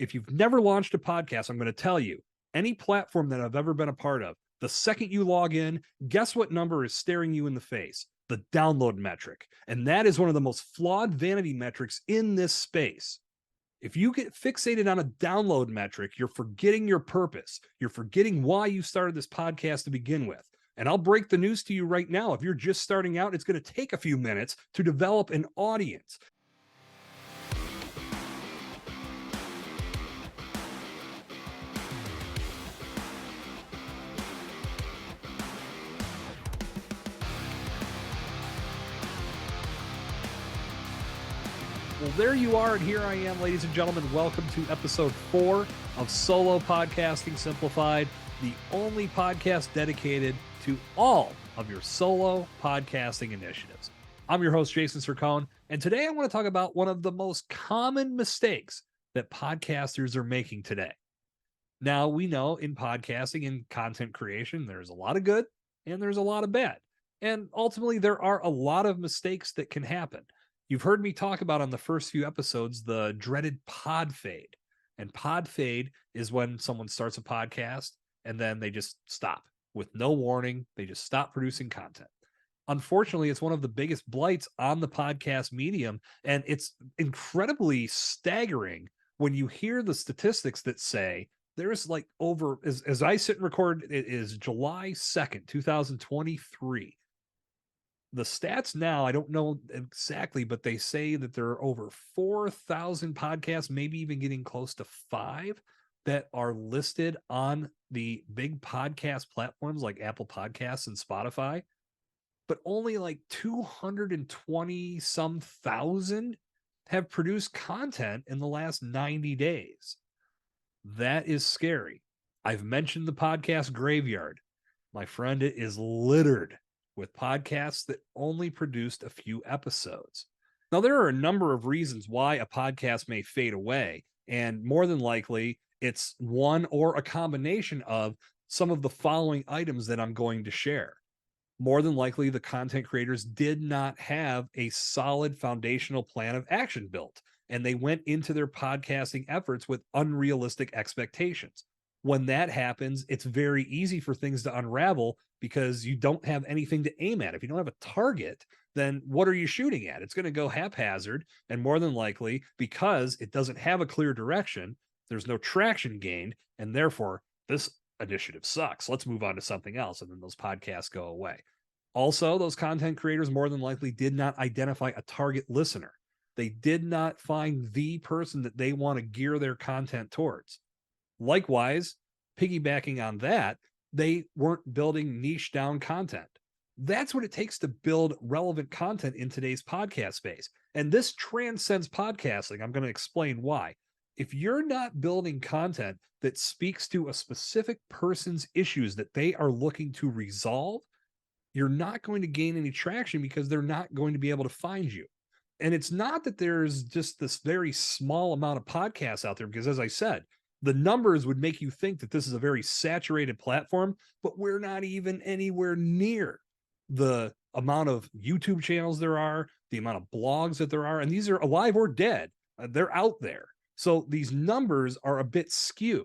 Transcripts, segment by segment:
If you've never launched a podcast, I'm going to tell you, any platform that I've ever been a part of, the second you log in, guess what number is staring you in the face? The download metric. And that is one of the most flawed vanity metrics in this space. If you get fixated on a download metric, you're forgetting your purpose. You're forgetting why you started this podcast to begin with. And I'll break the news to you right now. If you're just starting out, it's going to take a few minutes to develop an audience. Well, there you are, and here I am, ladies and gentlemen. Welcome to episode 4 of Solo Podcasting Simplified, the only podcast dedicated to all of your solo podcasting initiatives. I'm your host, Jason Sircone, and today I want to talk about one of the most common mistakes that podcasters are making today. Now, we know in podcasting and content creation, there's a lot of good and there's a lot of bad. And ultimately, there are a lot of mistakes that can happen. You've heard me talk about on the first few episodes the dreaded Podfade. And Podfade is when someone starts a podcast and then they just stop with no warning. They just stop producing content. Unfortunately, it's one of the biggest blights on the podcast medium. And it's incredibly staggering when you hear the statistics that say there's like over, as I sit and record, it is July 2nd, 2023. The stats now, I don't know exactly, but they say that there are over 4,000 podcasts, maybe even getting close to 5, that are listed on the big podcast platforms like Apple Podcasts and Spotify. But only like 220 some thousand have produced content in the last 90 days. That is scary. I've mentioned the podcast graveyard. My friend, it is littered with podcasts that only produced a few episodes. Now, there are a number of reasons why a podcast may fade away, and more than likely, it's one or a combination of some of the following items that I'm going to share. More than likely, the content creators did not have a solid foundational plan of action built, and they went into their podcasting efforts with unrealistic expectations. When that happens, it's very easy for things to unravel because you don't have anything to aim at. If you don't have a target, then what are you shooting at? It's going to go haphazard, and more than likely, because it doesn't have a clear direction, there's no traction gained, and therefore this initiative sucks. Let's move on to something else, and then those podcasts go away. Also, those content creators more than likely did not identify a target listener. They did not find the person that they want to gear their content towards. Likewise, piggybacking on that, they weren't building niche down content. That's what it takes to build relevant content in today's podcast space. And this transcends podcasting. I'm going to explain why. If you're not building content that speaks to a specific person's issues that they are looking to resolve, you're not going to gain any traction because they're not going to be able to find you. And it's not that there's just this very small amount of podcasts out there, because as I said, the numbers would make you think that this is a very saturated platform, but we're not even anywhere near the amount of YouTube channels there are, the amount of blogs that there are, and these are alive or dead. They're out there. So these numbers are a bit skewed.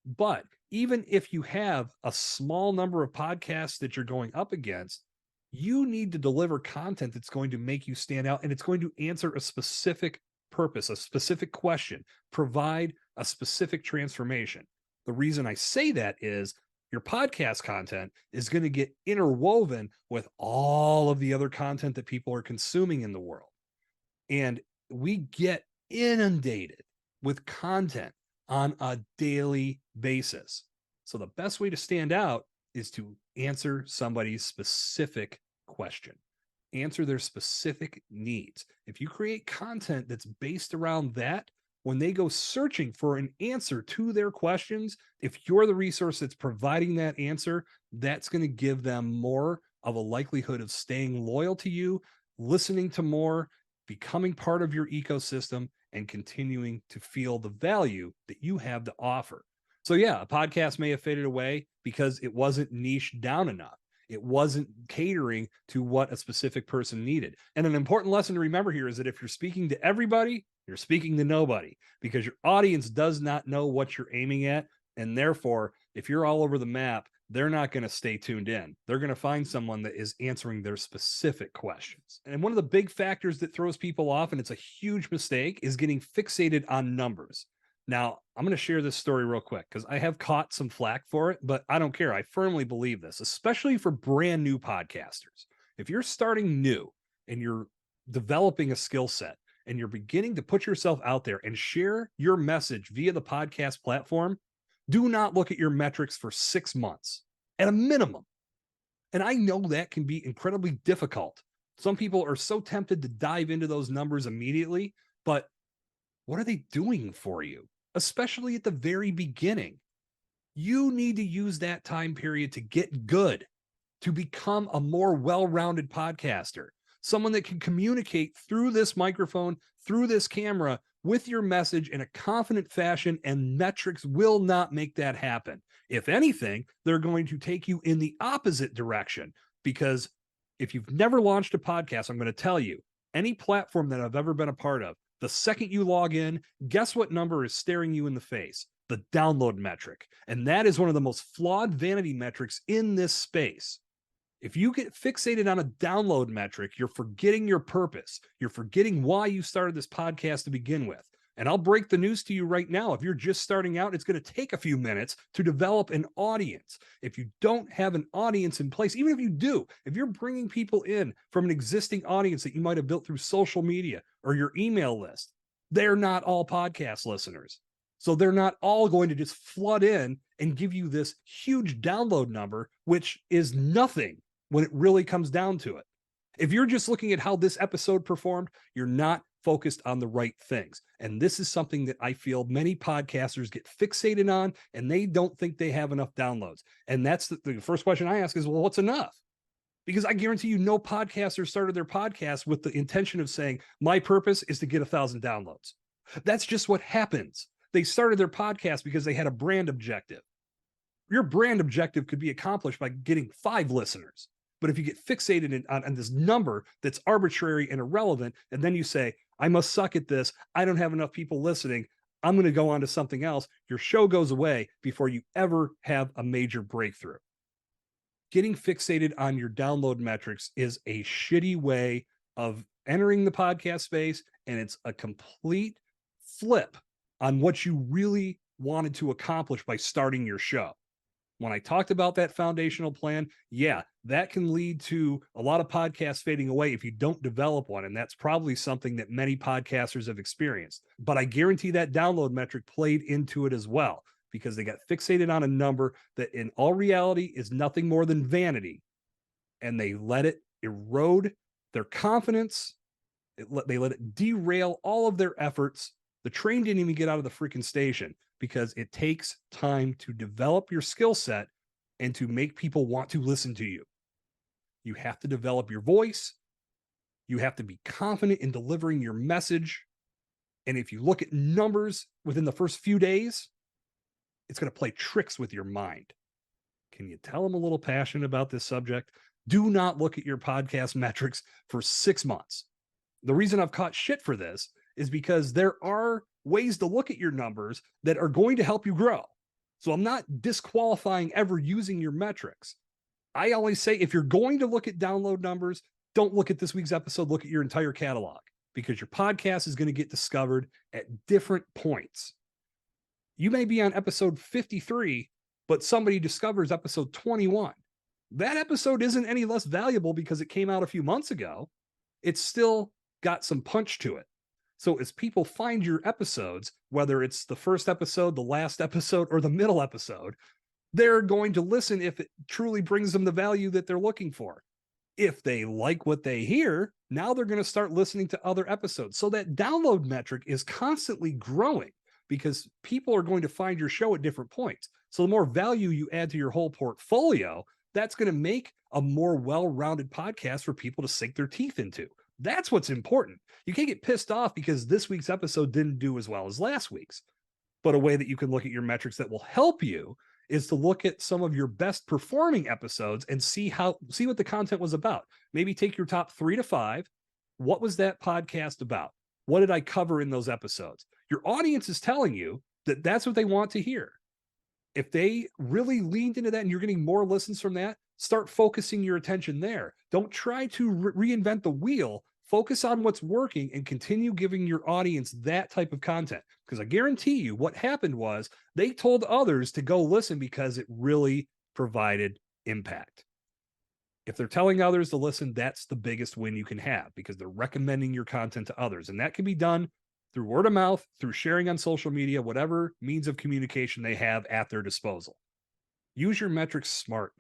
But even if you have a small number of podcasts that you're going up against, you need to deliver content that's going to make you stand out, and it's going to answer a specific purpose, a specific question, provide a specific transformation. The reason I say that is your podcast content is going to get interwoven with all of the other content that people are consuming in the world. And we get inundated with content on a daily basis. So the best way to stand out is to answer somebody's specific question. Answer their specific needs. If you create content that's based around that, when they go searching for an answer to their questions, if you're the resource that's providing that answer, that's going to give them more of a likelihood of staying loyal to you, listening to more, becoming part of your ecosystem, and continuing to feel the value that you have to offer. So yeah, a podcast may have faded away because it wasn't niche down enough. It wasn't catering to what a specific person needed. And an important lesson to remember here is that if you're speaking to everybody, You're speaking to nobody because your audience does not know what you're aiming at. And therefore, if you're all over the map, they're not going to stay tuned in. They're going to find someone that is answering their specific questions. And one of the big factors that throws people off, and it's a huge mistake, is getting fixated on numbers. Now, I'm going to share this story real quick because I have caught some flack for it, but I don't care. I firmly believe this, especially for brand new podcasters. If you're starting new and you're developing a skill set and you're beginning to put yourself out there and share your message via the podcast platform, do not look at your metrics for 6 months at a minimum. And I know that can be incredibly difficult. Some people are so tempted to dive into those numbers immediately, but what are they doing for you? Especially at the very beginning. You need to use that time period to get good, to become a more well-rounded podcaster, someone that can communicate through this microphone, through this camera, with your message in a confident fashion, and metrics will not make that happen. If anything, they're going to take you in the opposite direction, because if you've never launched a podcast, I'm going to tell you, any platform that I've ever been a part of, the second you log in, guess what number is staring you in the face? The download metric. And that is one of the most flawed vanity metrics in this space. If you get fixated on a download metric, you're forgetting your purpose. You're forgetting why you started this podcast to begin with. And I'll break the news to you right now. If you're just starting out, it's going to take a few minutes to develop an audience. If you don't have an audience in place, even if you do, if you're bringing people in from an existing audience that you might have built through social media or your email list, they're not all podcast listeners. So they're not all going to just flood in and give you this huge download number, which is nothing when it really comes down to it. If you're just looking at how this episode performed, you're not focused on the right things. And this is something that I feel many podcasters get fixated on, and they don't think they have enough downloads. And that's the first question I ask is, well, what's enough? Because I guarantee you no podcaster started their podcast with the intention of saying, my purpose is to get 1,000 downloads. That's just what happens. They started their podcast because they had a brand objective. Your brand objective could be accomplished by getting 5 listeners. But if you get fixated on this number that's arbitrary and irrelevant, and then you say, I must suck at this, I don't have enough people listening, I'm going to go on to something else, your show goes away before you ever have a major breakthrough. Getting fixated on your download metrics is a shitty way of entering the podcast space, and it's a complete flip on what you really wanted to accomplish by starting your show. When I talked about that foundational plan, yeah, that can lead to a lot of podcasts fading away if you don't develop one. And that's probably something that many podcasters have experienced. But I guarantee that download metric played into it as well, because they got fixated on a number that in all reality is nothing more than vanity. And they let it erode their confidence. They let it derail all of their efforts. The train didn't even get out of the freaking station, because it takes time to develop your skill set and to make people want to listen to you. You have to develop your voice. You have to be confident in delivering your message. And if you look at numbers within the first few days, it's going to play tricks with your mind. Can you tell I'm a little passionate about this subject? Do not look at your podcast metrics for 6 months. The reason I've caught shit for this is because there are ways to look at your numbers that are going to help you grow. So I'm not disqualifying ever using your metrics. I always say, if you're going to look at download numbers, don't look at this week's episode, look at your entire catalog, because your podcast is going to get discovered at different points. You may be on episode 53, but somebody discovers episode 21. That episode isn't any less valuable because it came out a few months ago. It's still got some punch to it. So as people find your episodes, whether it's the first episode, the last episode, or the middle episode, they're going to listen if it truly brings them the value that they're looking for. If they like what they hear, now they're going to start listening to other episodes. So that download metric is constantly growing because people are going to find your show at different points. So the more value you add to your whole portfolio, that's going to make a more well-rounded podcast for people to sink their teeth into. That's what's important. You can't get pissed off because this week's episode didn't do as well as last week's. But a way that you can look at your metrics that will help you is to look at some of your best performing episodes and see what the content was about. Maybe take your top 3 to 5. What was that podcast about? What did I cover in those episodes? Your audience is telling you that that's what they want to hear. If they really leaned into that and you're getting more listens from that, start focusing your attention there. Don't try to reinvent the wheel. Focus on what's working and continue giving your audience that type of content. Because I guarantee you what happened was they told others to go listen because it really provided impact. If they're telling others to listen, that's the biggest win you can have because they're recommending your content to others. And that can be done through word of mouth, through sharing on social media, whatever means of communication they have at their disposal. Use your metrics smart.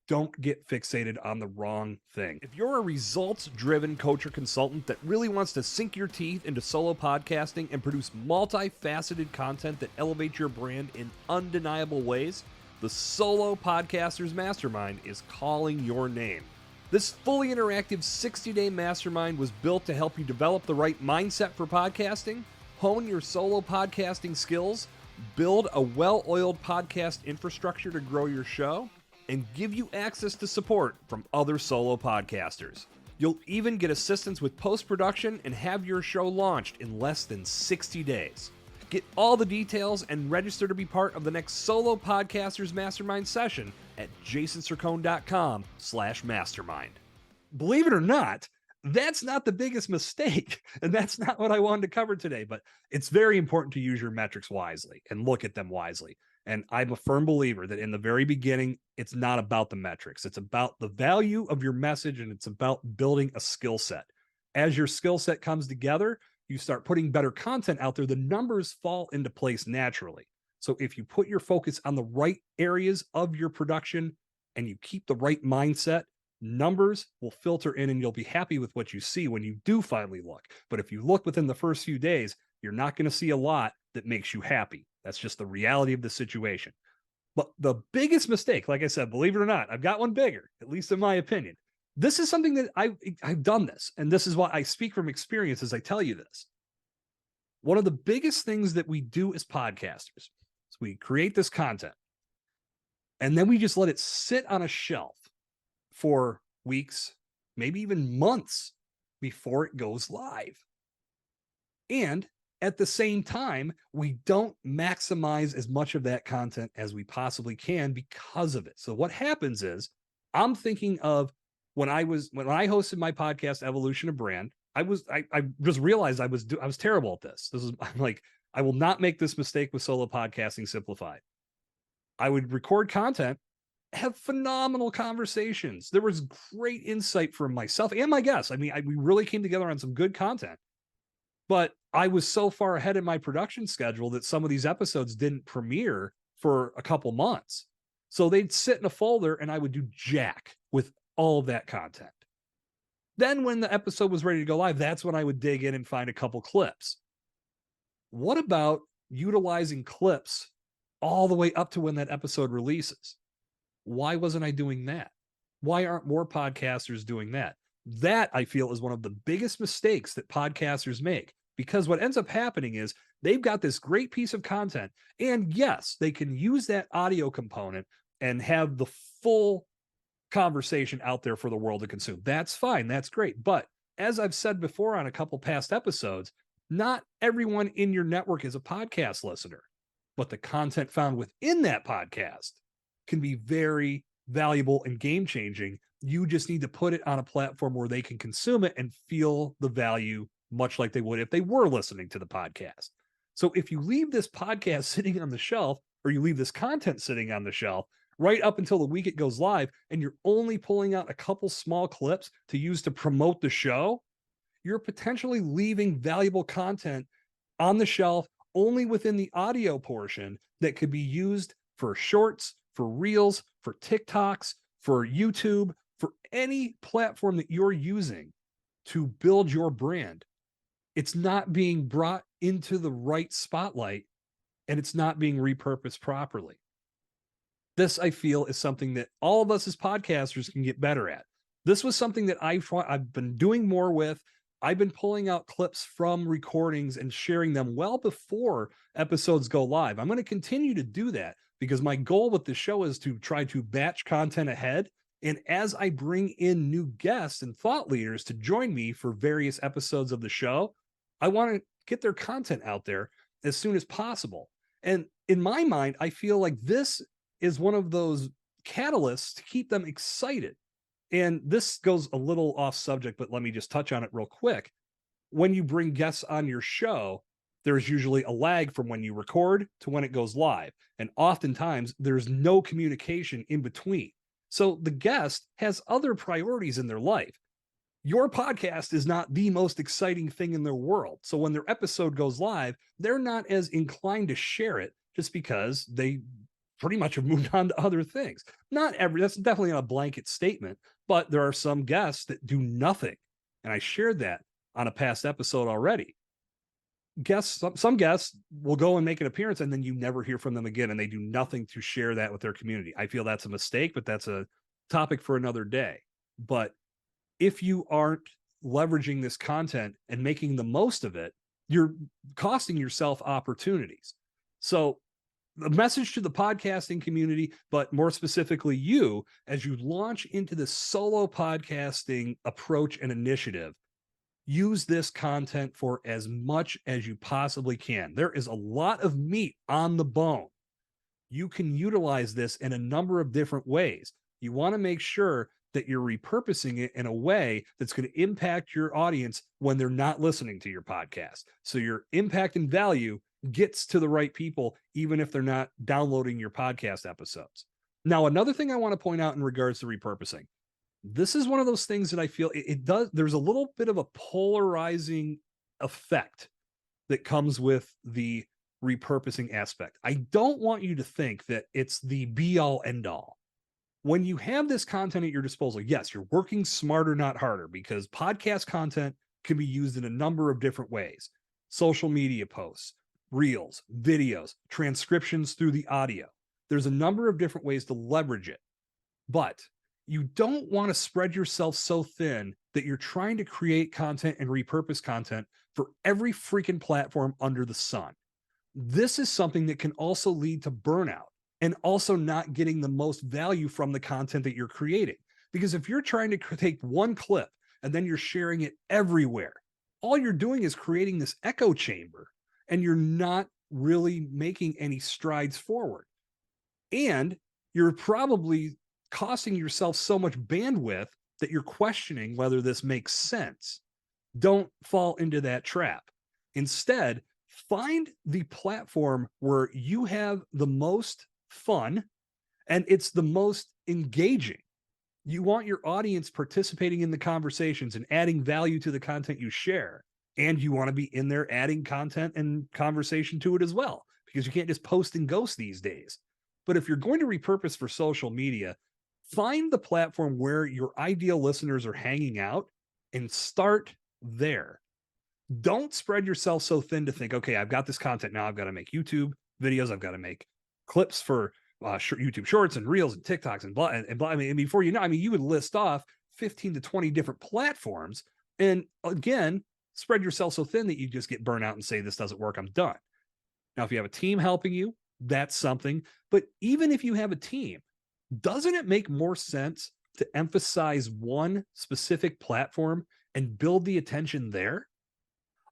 Don't get fixated on the wrong thing. If you're a results-driven coach or consultant that really wants to sink your teeth into solo podcasting and produce multifaceted content that elevates your brand in undeniable ways, the Solo Podcasters Mastermind is calling your name. This fully interactive 60-day mastermind was built to help you develop the right mindset for podcasting, hone your solo podcasting skills, build a well-oiled podcast infrastructure to grow your show, and give you access to support from other solo podcasters. You'll even get assistance with post-production and have your show launched in less than 60 days. Get all the details and register to be part of the next Solo Podcasters Mastermind session at jasonsircone.com/mastermind. Believe it or not, that's not the biggest mistake. And that's not what I wanted to cover today, but it's very important to use your metrics wisely and look at them wisely. And I'm a firm believer that in the very beginning, it's not about the metrics. It's about the value of your message and it's about building a skill set. As your skill set comes together, you start putting better content out there, the numbers fall into place naturally. So if you put your focus on the right areas of your production and you keep the right mindset, numbers will filter in and you'll be happy with what you see when you do finally look. But if you look within the first few days, you're not going to see a lot that makes you happy. That's just the reality of the situation. But the biggest mistake, like I said, believe it or not, I've got one bigger, at least in my opinion. This is something that I've done this, and this is why I speak from experience as I tell you this. One of the biggest things that we do as podcasters is we create this content, and then we just let it sit on a shelf for weeks, maybe even months before it goes live. And at the same time, we don't maximize as much of that content as we possibly can because of it. So what happens is I'm thinking of when I hosted my podcast, Evolution of Brand, I just realized I was terrible at this. I'm like, I will not make this mistake with Solo Podcasting Simplified. I would record content, have phenomenal conversations. There was great insight from myself and my guests. I mean, we really came together on some good content, but I was so far ahead in my production schedule that some of these episodes didn't premiere for a couple months. So they'd sit in a folder and I would do jack with all of that content. Then when the episode was ready to go live, that's when I would dig in and find a couple clips. What about utilizing clips all the way up to when that episode releases? Why wasn't I doing that? Why aren't more podcasters doing that? That, I feel, is one of the biggest mistakes that podcasters make, because what ends up happening is they've got this great piece of content, and yes, they can use that audio component and have the full conversation out there for the world to consume. That's fine. That's great. But as I've said before on a couple past episodes, not everyone in your network is a podcast listener, but the content found within that podcast can be very valuable and game-changing. You just need to put it on a platform where they can consume it and feel the value much like they would if they were listening to the podcast. So if you leave this podcast sitting on the shelf, or you leave this content sitting on the shelf right up until the week it goes live, and you're only pulling out a couple small clips to use to promote the show, you're potentially leaving valuable content on the shelf only within the audio portion that could be used for shorts, for reels, for TikToks, for YouTube, for any platform that you're using to build your brand. It's not being brought into the right spotlight, and it's not being repurposed properly. This, I feel, is something that all of us as podcasters can get better at. This was something that I've been doing more with. I've been pulling out clips from recordings and sharing them well before episodes go live. I'm going to continue to do that because my goal with the show is to try to batch content ahead. And as I bring in new guests and thought leaders to join me for various episodes of the show, I want to get their content out there as soon as possible. And in my mind, I feel like this is one of those catalysts to keep them excited. And this goes a little off subject, but let me just touch on it real quick. When you bring guests on your show, there's usually a lag from when you record to when it goes live. And oftentimes there's no communication in between. So the guest has other priorities in their life. Your podcast is not the most exciting thing in their world. So when their episode goes live, they're not as inclined to share it just because they pretty much have moved on to other things. That's definitely not a blanket statement, but there are some guests that do nothing. And I shared that on a past episode already. Some guests will go and make an appearance and then you never hear from them again, and they do nothing to share that with their community. I feel that's a mistake, but that's a topic for another day. But if you aren't leveraging this content and making the most of it, you're costing yourself opportunities. So the message to the podcasting community, but more specifically you, as you launch into the solo podcasting approach and initiative, use this content for as much as you possibly can. There is a lot of meat on the bone. You can utilize this in a number of different ways. You want to make sure that you're repurposing it in a way that's going to impact your audience when they're not listening to your podcast. So your impact and value gets to the right people, even if they're not downloading your podcast episodes. Now, another thing I want to point out in regards to repurposing, this is one of those things that I feel there's a little bit of a polarizing effect that comes with the repurposing aspect. I don't want you to think that it's the be all end all. When you have this content at your disposal, yes, you're working smarter, not harder, because podcast content can be used in a number of different ways. Social media posts, reels, videos, transcriptions through the audio. There's a number of different ways to leverage it. But you don't want to spread yourself so thin that you're trying to create content and repurpose content for every freaking platform under the sun. This is something that can also lead to burnout and also not getting the most value from the content that you're creating. Because if you're trying to take one clip and then you're sharing it everywhere, all you're doing is creating this echo chamber and you're not really making any strides forward. And you're probably costing yourself so much bandwidth that you're questioning whether this makes sense. Don't fall into that trap. Instead, find the platform where you have the most fun and it's the most engaging. You want your audience participating in the conversations and adding value to the content you share. And you want to be in there adding content and conversation to it as well, because you can't just post and ghost these days. But if you're going to repurpose for social media, find the platform where your ideal listeners are hanging out and start there. Don't spread yourself so thin to think, okay, I've got this content now. I've got to make YouTube videos. I've got to make clips for YouTube shorts and reels and TikToks and blah, and blah. I mean, before you know, you would list off 15 to 20 different platforms. And again, spread yourself so thin that you just get burnt out and say, this doesn't work, I'm done. Now, if you have a team helping you, that's something. But even if you have a team, doesn't it make more sense to emphasize one specific platform and build the attention there?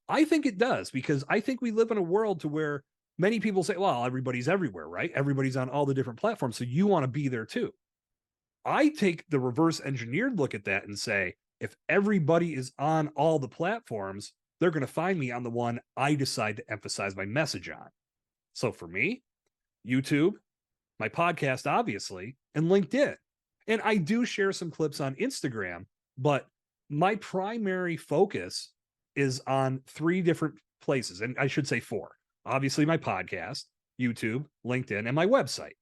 I think it does, because I think we live in a world to where many people say, well, everybody's everywhere, right? Everybody's on all the different platforms, so you want to be there too. I take the reverse engineered look at that and say, if everybody is on all the platforms, they're going to find me on the one I decide to emphasize my message on. So for me, YouTube, my podcast, obviously, and LinkedIn. And I do share some clips on Instagram, but my primary focus is on 3 different places. And I should say 4. Obviously, my podcast, YouTube, LinkedIn, and my website.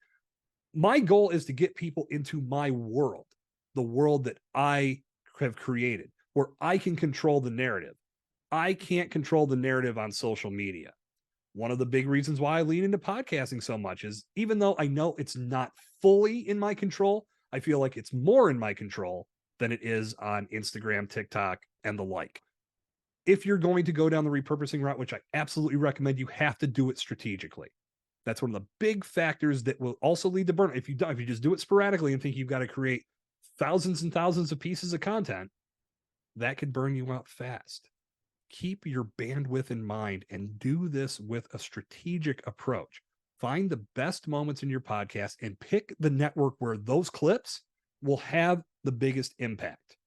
My goal is to get people into my world, the world that I have created, where I can control the narrative. I can't control the narrative on social media. One of the big reasons why I lean into podcasting so much is, even though I know it's not fully in my control, I feel like it's more in my control than it is on Instagram, TikTok, and the like. If you're going to go down the repurposing route, which I absolutely recommend, you have to do it strategically. That's one of the big factors that will also lead to burnout. If you just do it sporadically and think you've got to create thousands and thousands of pieces of content, that could burn you out fast. keep your bandwidth in mind and do this with a strategic approach. Find the best moments in your podcast and pick the network where those clips will have the biggest impact.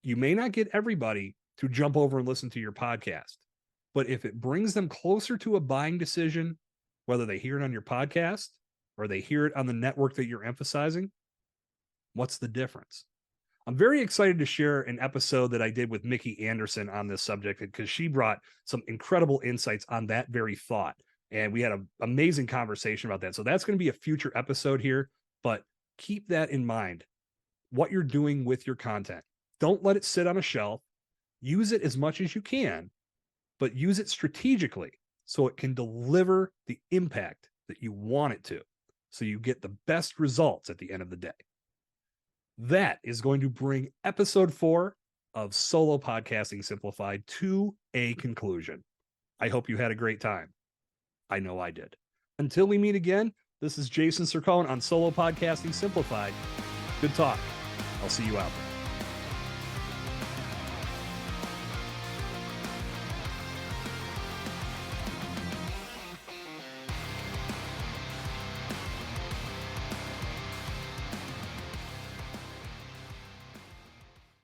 You may not get everybody to jump over and listen to your podcast, but if it brings them closer to a buying decision, whether they hear it on your podcast or they hear it on the network that you're emphasizing, what's the difference? I'm very excited to share an episode that I did with Mickey Anderson on this subject because she brought some incredible insights on that very thought. And we had an amazing conversation about that. So that's going to be a future episode here, but keep that in mind, what you're doing with your content. Don't let it sit on a shelf. Use it as much as you can, but use it strategically so it can deliver the impact that you want it to, so you get the best results at the end of the day. That is going to bring episode 4 of Solo Podcasting Simplified to a conclusion. I hope you had a great time. I know I did. Until we meet again, this is Jason Sircone on Solo Podcasting Simplified. Good talk. I'll see you out there.